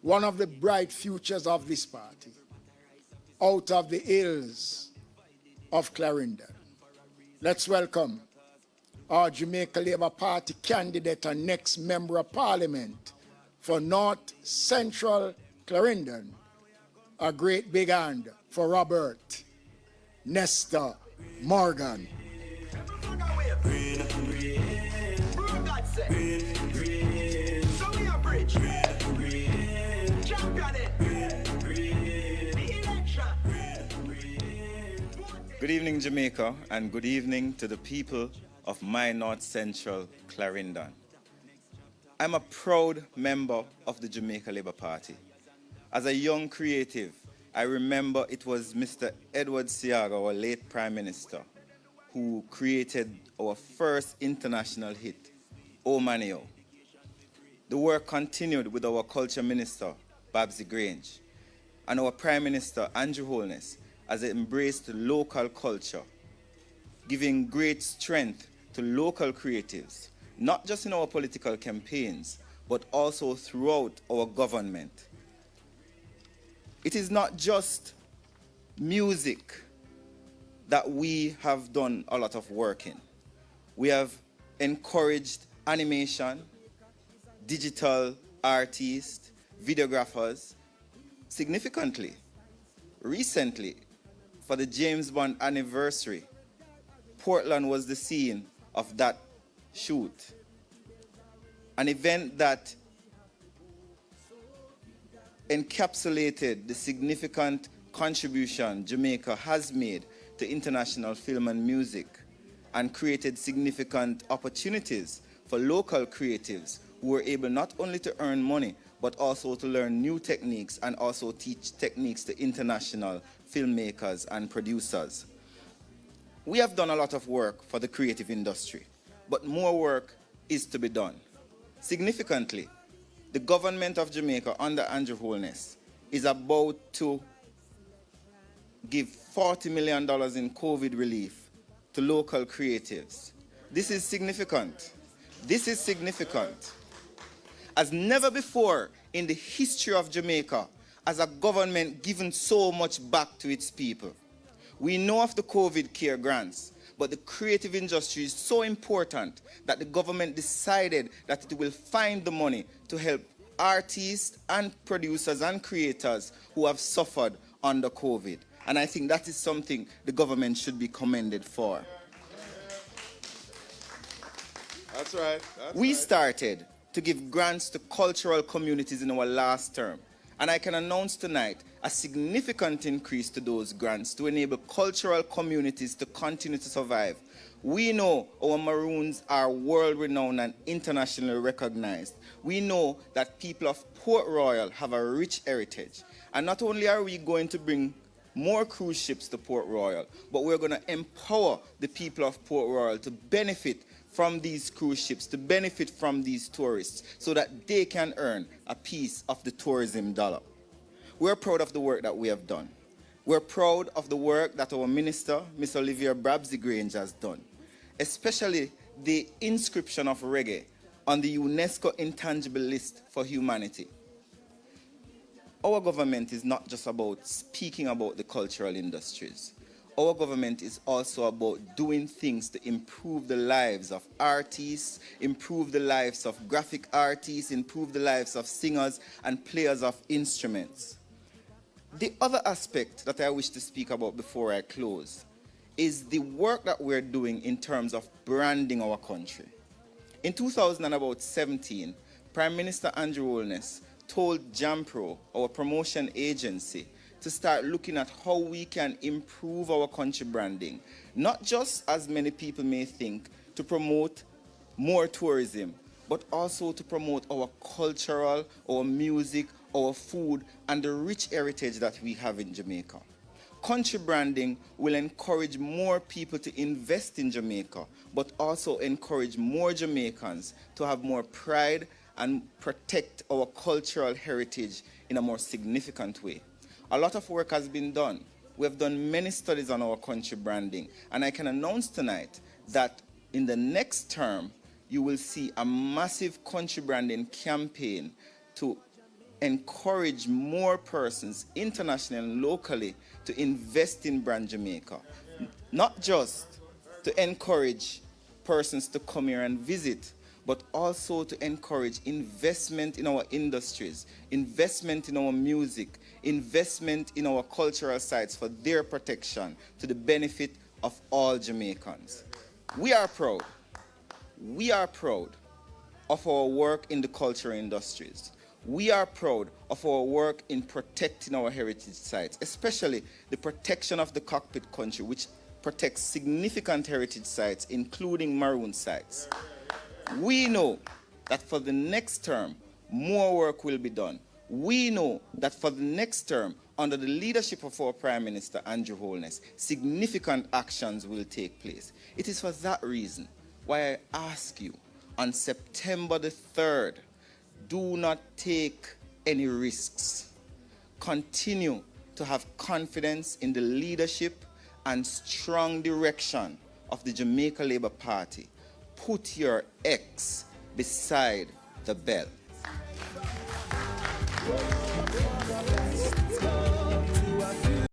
one of the bright futures of this party, out of the hills of Clarendon. Let's welcome our Jamaica Labour Party candidate and next Member of Parliament for North Central Clarendon. A great big hand for Robert Nestor Morgan. Good evening, Jamaica, and good evening to the people of my North Central Clarendon. I'm a proud member of the Jamaica Labour Party. As a young creative, I remember it was Mr. Edward Seaga, our late Prime Minister, who created our first international hit, Oh Manio. The work continued with our Culture Minister, Babsy Grange, and our Prime Minister, Andrew Holness, as it embraced local culture, giving great strength to local creatives, not just in our political campaigns, but also throughout our government. It is not just music that we have done a lot of work in. We have encouraged animation, digital artists, videographers, significantly. Recently, for the James Bond anniversary, Portland was the scene of that shoot. An event that encapsulated the significant contribution Jamaica has made to international film and music and created significant opportunities for local creatives who were able not only to earn money, but also to learn new techniques and also teach techniques to international filmmakers and producers. We have done a lot of work for the creative industry, but more work is to be done. Significantly, the government of Jamaica under Andrew Holness is about to give $40 million in COVID relief to local creatives. This is significant. This is significant. As never before in the history of Jamaica has a government given so much back to its people. We know of the COVID care grants, but the creative industry is so important that the government decided that it will find the money to help artists and producers and creators who have suffered under COVID. And I think that is something the government should be commended for. That's right. We started to give grants to cultural communities in our last term. And I can announce tonight a significant increase to those grants to enable cultural communities to continue to survive. We know our Maroons are world-renowned and internationally recognized. We know that people of Port Royal have a rich heritage. And not only are we going to bring more cruise ships to Port Royal, but we're going to empower the people of Port Royal to benefit from these cruise ships, to benefit from these tourists, so that they can earn a piece of the tourism dollar. We're proud of the work that we have done. We're proud of the work that our minister, Ms. Olivia Babsy Grange, has done, especially the inscription of reggae on the UNESCO Intangible List for Humanity. Our government is not just about speaking about the cultural industries. Our government is also about doing things to improve the lives of artists, improve the lives of graphic artists, improve the lives of singers and players of instruments. The other aspect that I wish to speak about before I close is the work that we're doing in terms of branding our country. In 2017, Prime Minister Andrew Holness told Jampro, our promotion agency, to start looking at how we can improve our country branding. Not just, as many people may think, to promote more tourism, but also to promote our cultural, our music, our food, and the rich heritage that we have in Jamaica. Country branding will encourage more people to invest in Jamaica, but also encourage more Jamaicans to have more pride and protect our cultural heritage in a more significant way. A lot of work has been done. We have done many studies on our country branding, and I can announce tonight that in the next term, you will see a massive country branding campaign to encourage more persons internationally and locally to invest in Brand Jamaica. Not just to encourage persons to come here and visit, but also to encourage investment in our industries, investment in our music, investment in our cultural sites for their protection to the benefit of all Jamaicans. We are proud of our work in the cultural industries. We are proud of our work in protecting our heritage sites, especially the protection of the cockpit country, which protects significant heritage sites, including maroon sites. We know that for the next term, more work will be done. We know that for the next term, under the leadership of our Prime Minister, Andrew Holness, significant actions will take place. It is for that reason why I ask you, on September the 3rd, do not take any risks. Continue to have confidence in the leadership and strong direction of the Jamaica Labour Party. Put your X beside the bell.